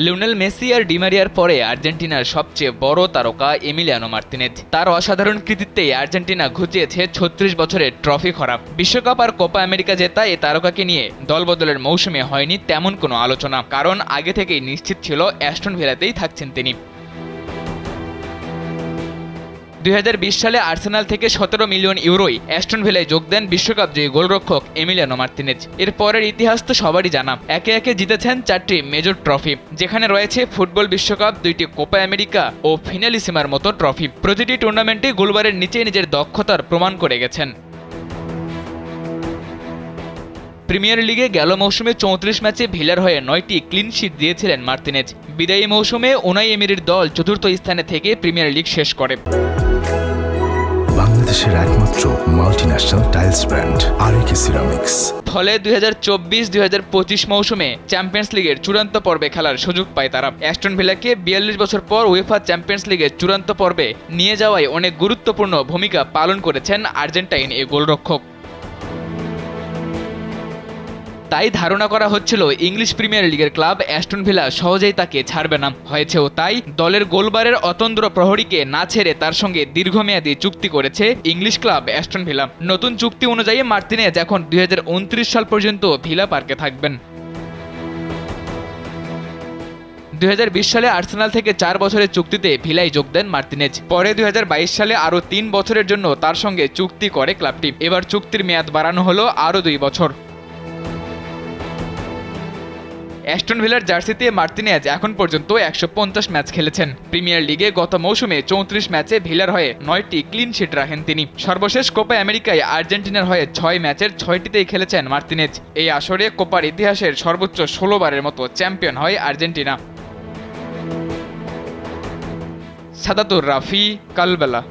Lionel Messi আর D মারিয়ার পরে আর্জেন্টিনার সবচেয়ে বড় তারকা এমিলিয়ানো মার্তিনেজ। তার অসাধারণ কৃতিত্বেই আর্জেন্টিনা ঘুচিয়েছে ৩৬ বছরের ট্রফি খরা। বিশ্বকাপ আর কোপা আমেরিকা জেতা এই তারকাকে নিয়ে দলবদলের মৌসুমে হয়নি তেমন কোনো আলোচনা, কারণ আগে থেকেই নিশ্চিত ছিল অ্যাস্টন ভিলাতেই থাকছেন তিনি। ২০২০ সালে আর্সেনাল থেকে ১৭ মিলিয়ন ইউরোয় অ্যাস্টন ভিলায় যোগ দেন বিশ্বকাপ জয়ী গোলরক্ষক এমিলিয়ানো মার্তিনেজ। এর পরের ইতিহাস তো সবারই জানা। একে একে জিতেছেন ৪টি মেজর ট্রফি, যেখানে রয়েছে ফুটবল বিশ্বকাপ, ২টি কোপা আমেরিকা ও ফিনালিসিমার মতো ট্রফি। প্রতিটি টুর্নামেন্টে গোলবারের নিচে নিজের দক্ষতার প্রমাণ করে গেছেন। প্রিমিয়ার লিগে গেল মৌসুমে ৩৪ ম্যাচে ভিলার হয়ে ৯টি ক্লিনশিট দিয়েছিলেন মার্তিনেজ। বিদায়ী মৌসুমে উনাই এমিরির দল চতুর্থ স্থানে থেকে প্রিমিয়ার লিগ শেষ করে। বাংলাদেশের একমাত্র মাল্টিন্যাশনাল টাইলস ব্র্যান্ড আরএকে সিরামিক্স। ফলে ২০২৪-২০২৫ মৌসুমে চ্যাম্পিয়ন্স লিগের চূড়ান্ত পর্বে খেলার সুযোগ পায় তারা। অ্যাস্টন ভিলাকে ৪২ বছর পর উয়েফা চ্যাম্পিয়ন্স লিগের চূড়ান্ত পর্বে নিয়ে যাওয়ায় অনেক গুরুত্বপূর্ণ ভূমিকা পালন করেছেন আর্জেন্টাইন এই গোলরক্ষক। তাই ধারণা করা হচ্ছিল ইংলিশ প্রিমিয়ার লিগের ক্লাব অ্যাস্টন ভিলা সহজেই তাকে ছাড়বে না। হয়েছেও তাই। দলের গোলবারের অতন্দ্র প্রহরীকে না ছেড়ে তার সঙ্গে দীর্ঘমেয়াদী চুক্তি করেছে ইংলিশ ক্লাব অ্যাস্টন ভিলা। নতুন চুক্তি অনুযায়ী মার্তিনেজ এখন ২০২৯ সাল পর্যন্ত ভিলা পার্কে থাকবেন। ২০২০ সালে আর্সেনাল থেকে ৪ বছরের চুক্তিতে ভিলায় যোগ দেন মার্তিনেজ। পরে ২০২২ সালে আরও ৩ বছরের জন্য তার সঙ্গে চুক্তি করে ক্লাবটি। এবার চুক্তির মেয়াদ বাড়ানো হলো আরও ২ বছর। অ্যাস্টন ভিলার জার্সিতে মার্তিনেজ এখন পর্যন্ত ১৫০ ম্যাচ খেলেছেন। প্রিমিয়ার লিগে গত মৌসুমে ৩৪ ম্যাচে ভিলার হয়ে ৯টি ক্লিনশিট রাখেন তিনি। সর্বশেষ কোপা আমেরিকায় আর্জেন্টিনার হয়ে ৬ ম্যাচের ৬টিতেই খেলেছেন মার্তিনেজ। এই আসরে কোপার ইতিহাসের সর্বোচ্চ ১৬ বারের মতো চ্যাম্পিয়ন হয় আর্জেন্টিনা। সাদাতুর রাফি, কালবেলা।